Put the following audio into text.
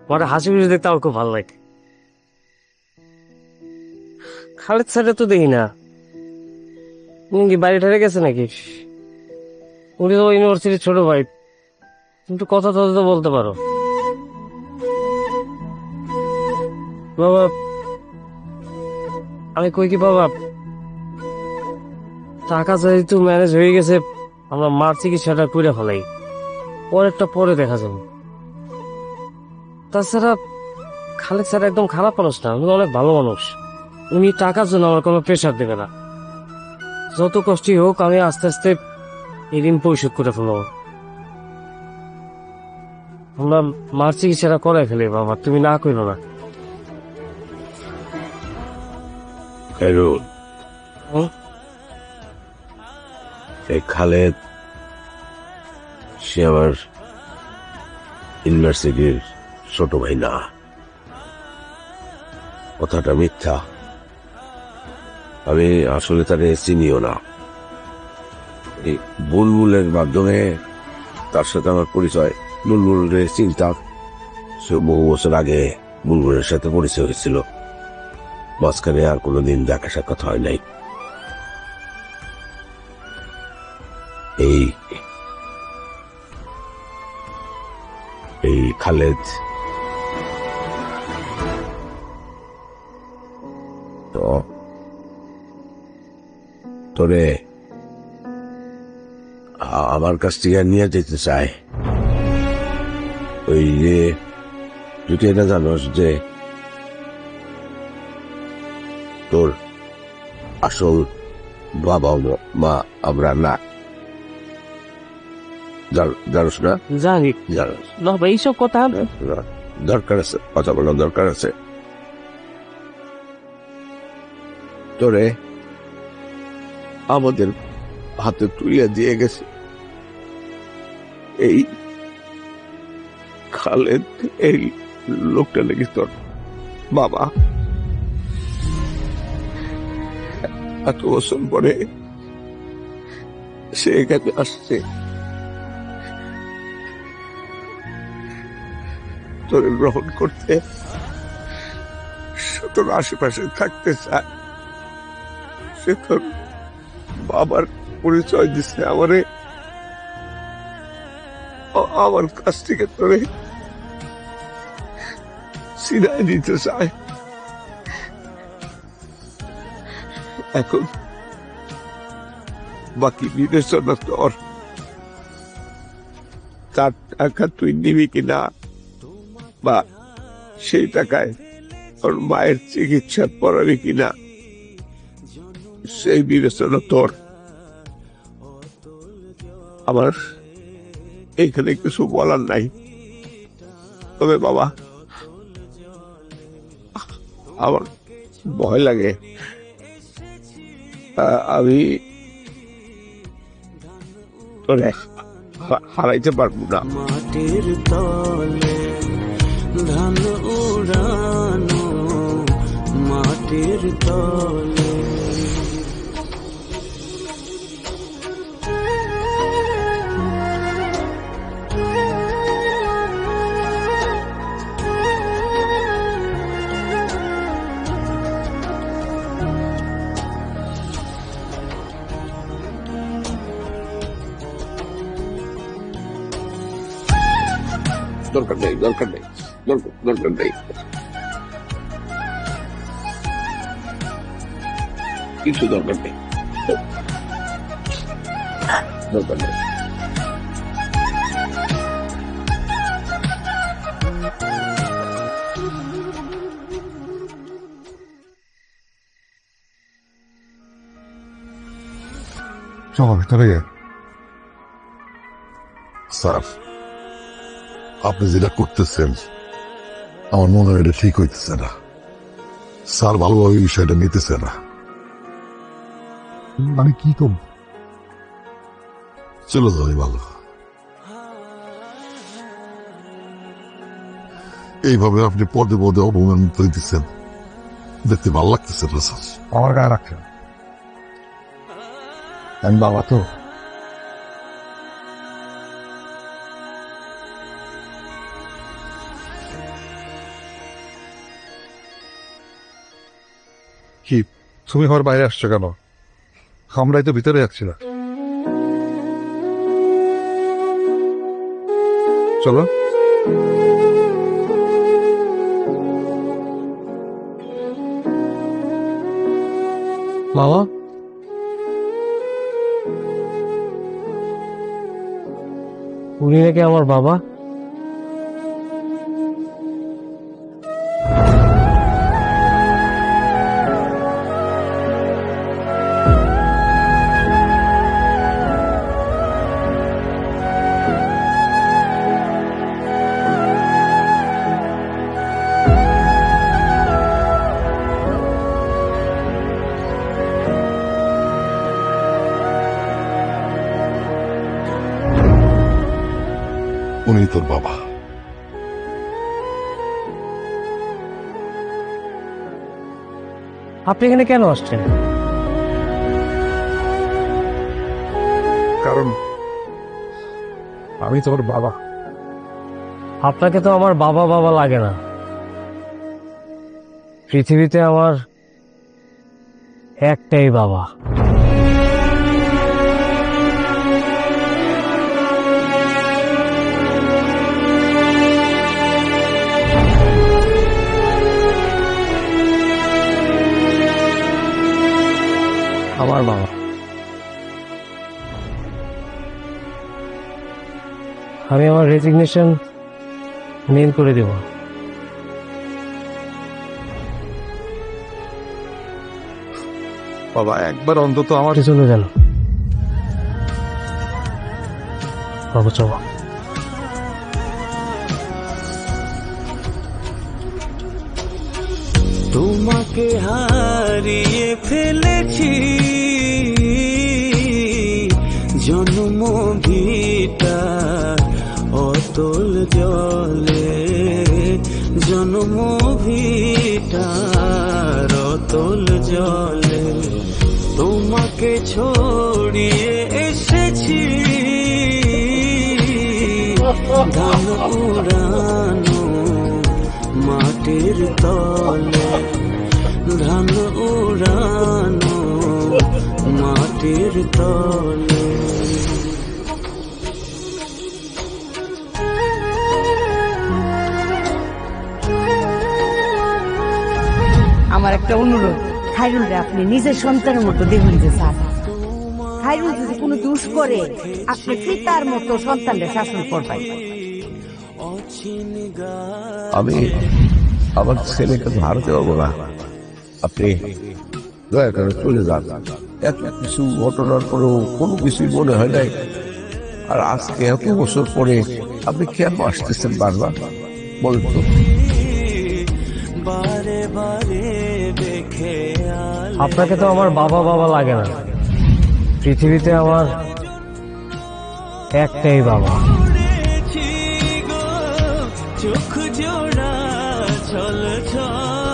আমার হাসি খুশি দেখতে আমার খুব ভালো লাগে। খালেদ স্যারে তো দেখি না, উনি কি বাড়ি ঠারে গেছে নাকি? উনি তো ইউনিভার্সিটির ছোট ভাই, কিন্তু কথা টথা তো বলতে পারো। বাবা, আমি কই কি বাবা, টাকা যেহেতু ম্যানেজ হয়ে গেছে, আমরা মার চিকিৎসাটা করে ফেলাই, পরেরটা পরে দেখা যাবে। তাছাড়া খালেদ স্যার একদম খারাপ মানুষ না, উনি অনেক ভালো মানুষ। উনি টাকার জন্য আমার কোনো প্রেশার দেবে না। যত কষ্টই হোক আমি আস্তে আস্তে এই ঋণ পরিশোধ করে ফেলবো। আমরা মার চিকিৎসাটা করাই ফেলি বাবা, তুমি না করো না। খায়রুল, হুম? এই খালেদ সে আমার ইউনিভার্সিটির ছোট ভাই না, কথাটা মিথ্যা। আমি আসলে তারে চিনিও না। এই বুলবুলের মাধ্যমে তার সাথে আমার পরিচয়। বুলবুলের চিন্তা, সে বহু বছর আগে বুলবুলের সাথে পরিচয় হয়েছিল, মাঝখানে আর কোনোদিন দেখা সাক্ষাৎ হয় নাই। এই এই খালেদ তো তোরে আমার কাছ থেকে নিয়ে যেতে চায়। ওই যে তুই কি এটা জানোস যে তোর আসল বাবা মা আমরা না? জানোস না? জানি জানোস না ভাই, এইসব কথা না? দরকার আছে, কথা বলার দরকার আছে। তোরে আমাদের হাতে তুলে দিয়ে গেছে এই খালেদ। এই লোকটা নাকি তোর বাবা। এত বছর পরে সে এখানে আসছে, তোরে গ্রহণ করতে, সে তোর আশেপাশে থাকতে চায়। সে তোর বাবার পরিচয় দিচ্ছে আমারে, আমার কাছ থেকে তোরে ছিনাই দিতে চায়। এখন বাকি বিবেচনা তোর, তার টাকা তুই নিবি কিনা, বা সেই টাকায় তোর মায়ের চিকিৎসা করাবি কিনা, সেই বিবেচনা তোর। আমার এইখানে কিছু বলার নাই। তবে বাবা, আমার ভয় লাগে। আমি তোরে হারাইতে পারবো না। মাটির তলে ধান উড়ানো, মাটির তলে। দরকার নেই, দরকার নেই, দরকার নেই, কিছু দরকার নেই, দরকার নেই। চলো ভিতরে গে। স্যার, আপনি যেটা করতেছেন আমার মনে হয় এটা ঠিক হইতেছে না। স্যার ভালোভাবে বিষয়টা নিতেছে না। মানে কি করব? চলো যাই ভালো। এইভাবে আপনি পদে পদে অপমানিত হইতেছেন, দেখতে ভালো লাগতেছে না স্যার। আমার গায়ে রাখেন, আমি বাবা তো। কি তুমি ঘর বাইরে আসছো কেন? আমরাই তো ভিতরে যাচ্ছি না। চলো। বাবা, উনি নাকি আমার বাবা? উনি তোর বাবা। আপনি এখানে কেন আসছেন? কারণ আমি তোর বাবা। আপনাকে তো আমার বাবা বাবা লাগে না। পৃথিবীতে আমার একটাই বাবা। আমার বাবা। আমি আমার রেজিগনেশন মেইল করে দেব। বাবা, একবার অন্তত আমার চলে যান বাবা, চলো। তোমাকে হারিয়ে ফেলেছি, জন্ম ভিটা অতল জলে, জন্ম ভিটার অতল জলে তোমাকে ছড়িয়ে এসেছি, ধান উড়ানো মাটির তলে, ধান উড়ানো মাটির তলে। আমার একটা অনুরোধ, খায়রুলরে আপনি নিজের সন্তানের মতো দেখুন যে স্যার। খায়রুল যদি কোনো দোষ করে, আপনি পিতার মতো সন্তানদের শাসন করবেন। আমি আমার ছেলেকে হারাতে পারবো না। আপনি দয়া করে চলে যান। এত কিছু ঘটনার পরেও কোনো কিছুই মনে হয় নাই। আর আজকে এত বছর পরে আপনি কেন আসতেছেন বারবার বলেন তো? বারে বারে দেখে আপনাকে তো আমার বাবা বাবা লাগে না। পৃথিবীতে আমার একটাই বাবা। চোখ জোড়া ছল ছল